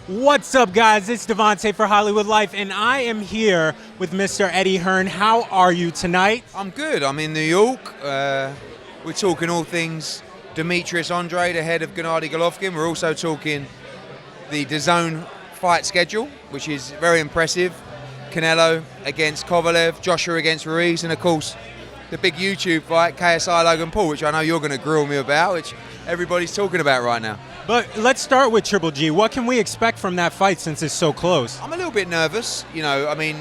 What's up, guys? It's Devontae for Hollywood Life, and I am here with Mr. Eddie Hearn. How are you tonight? I'm good. I'm in New York. We're talking all things Demetrius Andrade ahead of Gennadiy Golovkin. We're also talking the DAZN fight schedule, which is very impressive. Canelo against Kovalev, Joshua against Ruiz, and of course the big YouTube fight, KSI Logan Paul, which I know you're going to grill me about, which everybody's talking about right now. But let's start with Triple G. What can we expect from that fight since it's so close? I'm a little bit nervous. You know, I mean,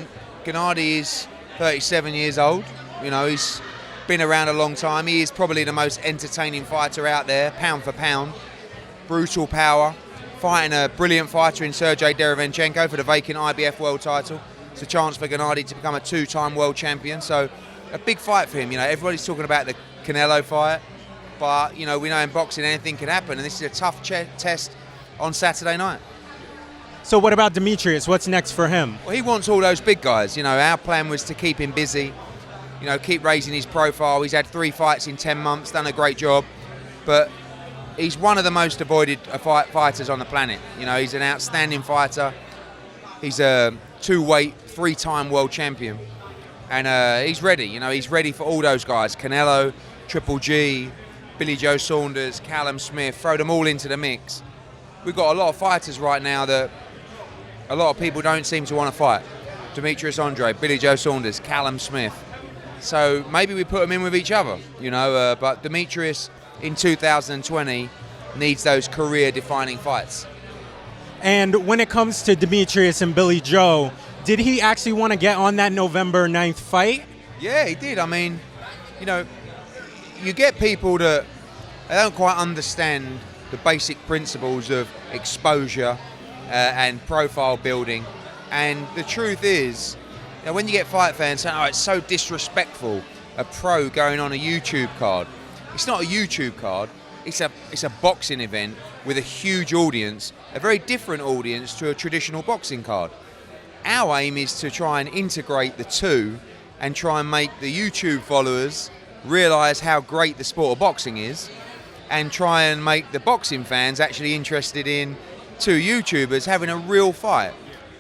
Gennadiy is 37 years old. You know, he's been around a long time. He is probably the most entertaining fighter out there, pound for pound. Brutal power. Fighting a brilliant fighter in Sergiy Derevyanchenko for the vacant IBF world title. It's a chance for Gennadiy to become a two-time world champion. So a big fight for him. You know, everybody's talking about the Canelo fight. But, you know, we know in boxing anything can happen, and this is a tough test on Saturday night. So what about Demetrius? What's next for him? Well, he wants all those big guys. You know, our plan was to keep him busy, you know, keep raising his profile. He's had 3 fights in 10 months, done a great job. But he's one of the most avoided fighters on the planet. You know, he's an outstanding fighter. He's a 2-weight, 3-time world champion. And he's ready. You know, he's ready for all those guys. Canelo, Triple G, Billy Joe Saunders, Callum Smith, throw them all into the mix. We've got a lot of fighters right now that a lot of people don't seem to want to fight. Demetrius Andrade, Billy Joe Saunders, Callum Smith. So maybe we put them in with each other, you know, but Demetrius in 2020 needs those career-defining fights. And when it comes to Demetrius and Billy Joe, did he actually want to get on that November 9th fight? Yeah, he did. I mean, you know, you get people that they don't quite understand the basic principles of exposure and profile building. And the truth is, you know, when you get fight fans saying, oh, it's so disrespectful, a pro going on a YouTube card. It's not a YouTube card. It's a boxing event with a huge audience, a very different audience to a traditional boxing card. Our aim is to try and integrate the two and try and make the YouTube followers realise how great the sport of boxing is, and try and make the boxing fans actually interested in 2 YouTubers having a real fight.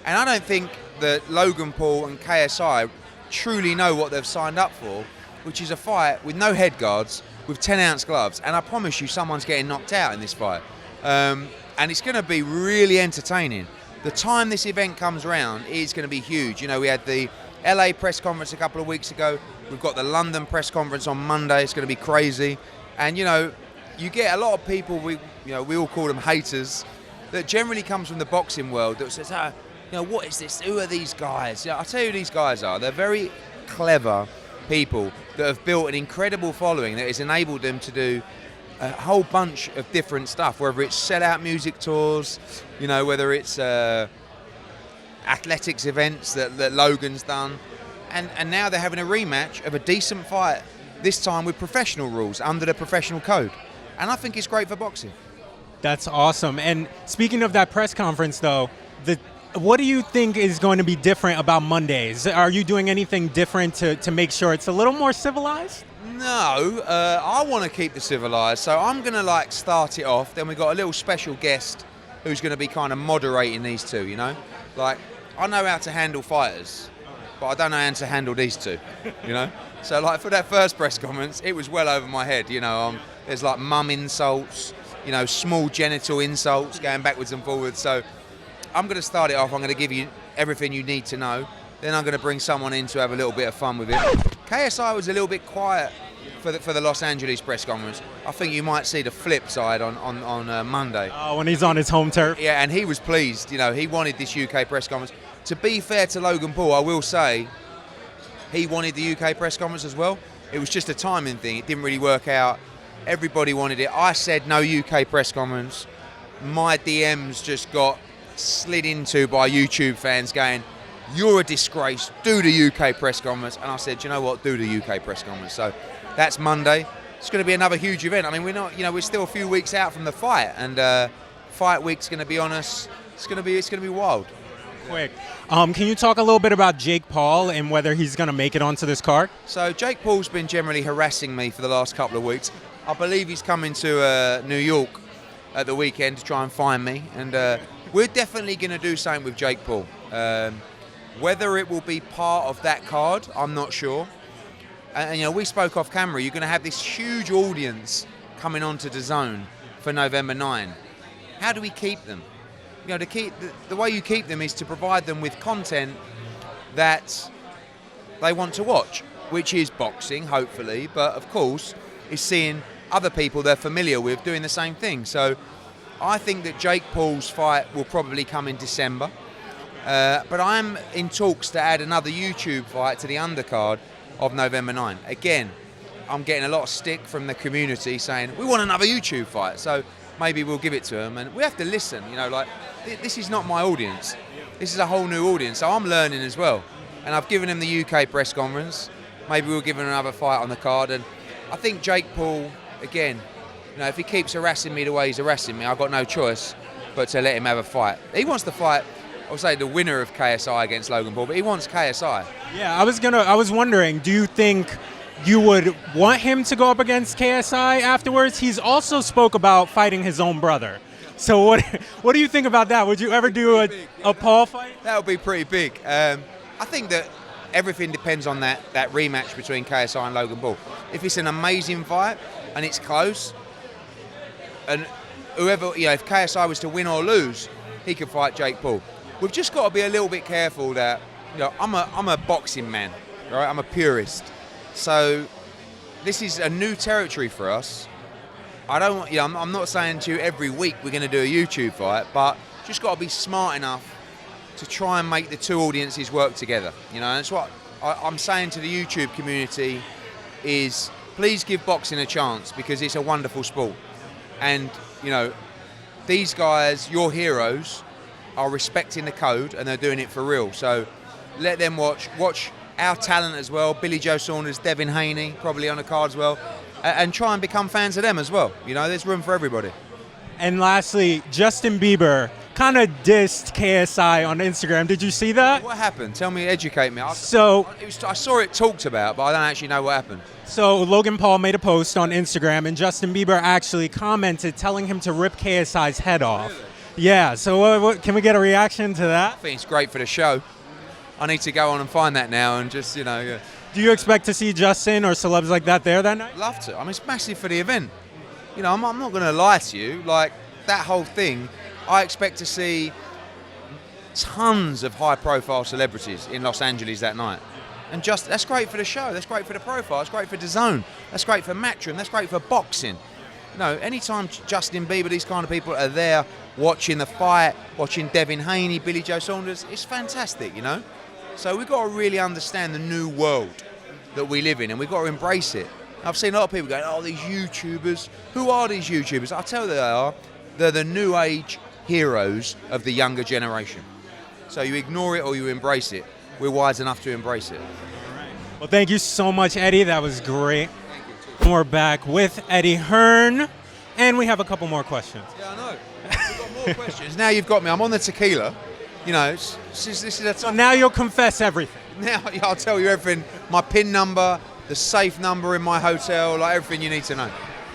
And I don't think that Logan Paul and KSI truly know what they've signed up for, which is a fight with no head guards, with 10-ounce gloves, and I promise you someone's getting knocked out in this fight. And it's going to be really entertaining. The time this event comes around is going to be huge. You know, we had the LA press conference a couple of weeks ago. We've got the London press conference on Monday. It's going to be crazy. And, you know, you get a lot of people, we all call them haters, that generally comes from the boxing world that says, you know, what is this? Who are these guys? I'll tell you who these guys are. They're very clever people that have built an incredible following that has enabled them to do a whole bunch of different stuff, whether it's sell-out music tours, you know, whether it's athletics events that Logan's done. And now they're having a rematch of a decent fight, this time with professional rules, under the professional code. And I think it's great for boxing. That's awesome. And speaking of that press conference, though, what do you think is going to be different about Mondays? Are you doing anything different to make sure it's a little more civilized? No, I want to keep the civilized, so I'm going to start it off. Then we've got a little special guest who's going to be kind of moderating these two, you know? Like, I know how to handle fighters, but I don't know how to handle these two, you know? So for that first press conference, it was well over my head, you know. There's mum insults, you know, small genital insults going backwards and forwards. So I'm going to start it off. I'm going to give you everything you need to know. Then I'm going to bring someone in to have a little bit of fun with it. KSI was a little bit quiet for the Los Angeles press conference. I think you might see the flip side on Monday. Oh, when he's on his home turf? Yeah, and he was pleased. You know, he wanted this UK press conference. To be fair to Logan Paul, I will say he wanted the UK press conference as well. It was just a timing thing. It didn't really work out. Everybody wanted it. I said no UK press conference. My DMs just got slid into by YouTube fans going, you're a disgrace, do the UK press conference. And I said, you know what, do the UK press conference. So that's Monday. It's going to be another huge event. I mean, we're still a few weeks out from the fight, and fight week's going to be on us. It's going to be wild. Quick. Can you talk a little bit about Jake Paul and whether he's going to make it onto this card? So Jake Paul's been generally harassing me for the last couple of weeks. I believe he's coming to New York at the weekend to try and find me, and we're definitely going to do something with Jake Paul. Whether it will be part of that card, I'm not sure. And you know, we spoke off camera. You're going to have this huge audience coming onto DAZN for November 9. How do we keep them? You know, the way you keep them is to provide them with content that they want to watch, which is boxing, hopefully, but of course, is seeing other people they're familiar with doing the same thing. So I think that Jake Paul's fight will probably come in December, but I'm in talks to add another YouTube fight to the undercard of November 9. Again, I'm getting a lot of stick from the community saying, we want another YouTube fight, so maybe we'll give it to them, and we have to listen, you know, like, this is not my audience. This is a whole new audience, so I'm learning as well. And I've given him the UK press conference. Maybe we'll give him another fight on the card, and I think Jake Paul, again, you know, if he keeps harassing me the way he's harassing me, I've got no choice but to let him have a fight. He wants to fight, I'll say, the winner of KSI against Logan Paul, but he wants KSI. Yeah, I was wondering, do you think you would want him to go up against KSI afterwards? He's also spoke about fighting his own brother. So what do you think about that? Would you ever do a Paul fight? That would be pretty big. I think that everything depends on that rematch between KSI and Logan Paul. If it's an amazing fight and it's close, and whoever, you know, if KSI was to win or lose, he could fight Jake Paul. We've just got to be a little bit careful that, you know, I'm a boxing man, right? I'm a purist. So this is a new territory for us. I don't want, you know, I'm not saying to you every week we're going to do a YouTube fight, but just got to be smart enough to try and make the two audiences work together. You know, and that's what I'm saying to the YouTube community is, please give boxing a chance, because it's a wonderful sport. And, you know, these guys, your heroes, are respecting the code and they're doing it for real. So let them watch our talent as well, Billy Joe Saunders, Devin Haney, probably on the card as well, and try and become fans of them as well. You know, there's room for everybody. And lastly, Justin Bieber kind of dissed KSI on Instagram. Did you see that? What happened? Tell me, educate me. I saw it talked about, but I don't actually know what happened. So Logan Paul made a post on Instagram, and Justin Bieber actually commented telling him to rip KSI's head off. Really? Yeah, so what, can we get a reaction to that? I think it's great for the show. I need to go on and find that now and just, you know. Yeah. Do you expect to see Justin or celebs like that there that night? Love to. I mean, it's massive for the event. You know, I'm not going to lie to you. Like, that whole thing, I expect to see tons of high-profile celebrities in Los Angeles that night. And just that's great for the show. That's great for the profile. That's great for DAZN. That's great for Matchroom. That's great for boxing. You know, anytime Justin Bieber, these kind of people are there watching the fight, watching Devin Haney, Billy Joe Saunders, it's fantastic, you know? So we've got to really understand the new world that we live in, and we've got to embrace it. I've seen a lot of people going, oh, these YouTubers. Who are these YouTubers? I'll tell you they are. They're the new age heroes of the younger generation. So you ignore it or you embrace it. We're wise enough to embrace it. Well, thank you so much, Eddie. That was great. And we're back with Eddie Hearn, and we have a couple more questions. Yeah, I know. We've got more questions. Now you've got me. I'm on the tequila. You know, this is a so now you'll confess everything. Now I'll tell you everything. My PIN number, the safe number in my hotel, like everything you need to know.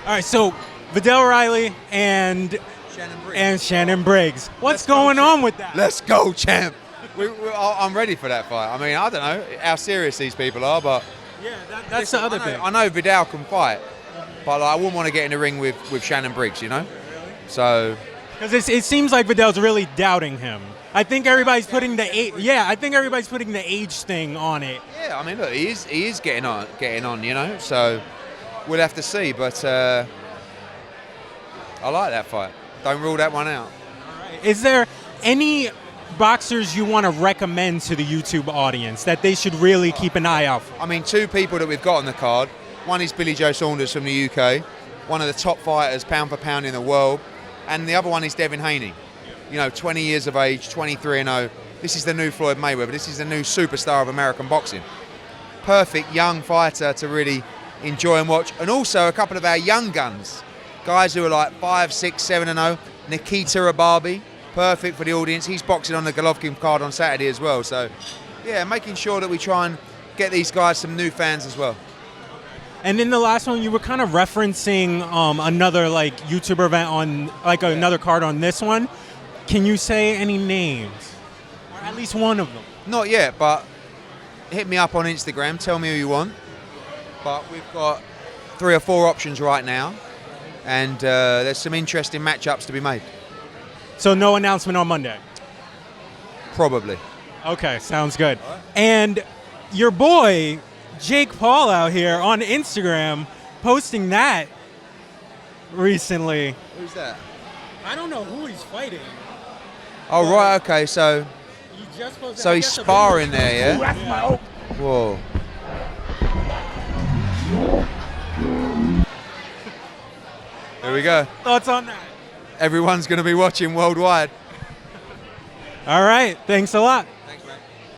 All right, so Vidal Riley and Shannon Briggs. What's going on with that? Let's go, champ. I'm ready for that fight. I mean, I don't know how serious these people are, but yeah, that's the other thing. I know Vidal can fight, but like, I wouldn't want to get in the ring with Shannon Briggs, you know? Really? So because it seems like Vidal's really doubting him. I think everybody's putting the age. Yeah, I think everybody's putting the age thing on it. Yeah, I mean, look, he is getting on, you know. So we'll have to see, but I like that fight. Don't rule that one out. All right. Is there any boxers you want to recommend to the YouTube audience that they should really keep an eye out for? I mean, two people that we've got on the card. One is Billy Joe Saunders from the UK, one of the top fighters pound for pound in the world, and the other one is Devin Haney. You know, 20 years of age, 23-0. This is the new Floyd Mayweather. This is the new superstar of American boxing. Perfect young fighter to really enjoy and watch. And also a couple of our young guns, guys who are like 5, 6, 7-0. Nikita Ababi, perfect for the audience. He's boxing on the Golovkin card on Saturday as well. So, yeah, making sure that we try and get these guys some new fans as well. And in the last one, you were kind of referencing another like YouTuber event on like another card on this one. Can you say any names? Or at least one of them? Not yet, but hit me up on Instagram. Tell me who you want. But we've got 3 or 4 options right now, and there's some interesting matchups to be made. So no announcement on Monday? Probably. Okay, sounds good. And your boy, Jake Paul, out here on Instagram posting that recently. Who's that? I don't know who he's fighting. Oh, right, okay, so He just posted, so he's sparring there, yeah? That's my own. Whoa. There we go. Thoughts on that? Everyone's going to be watching worldwide. All right, thanks a lot.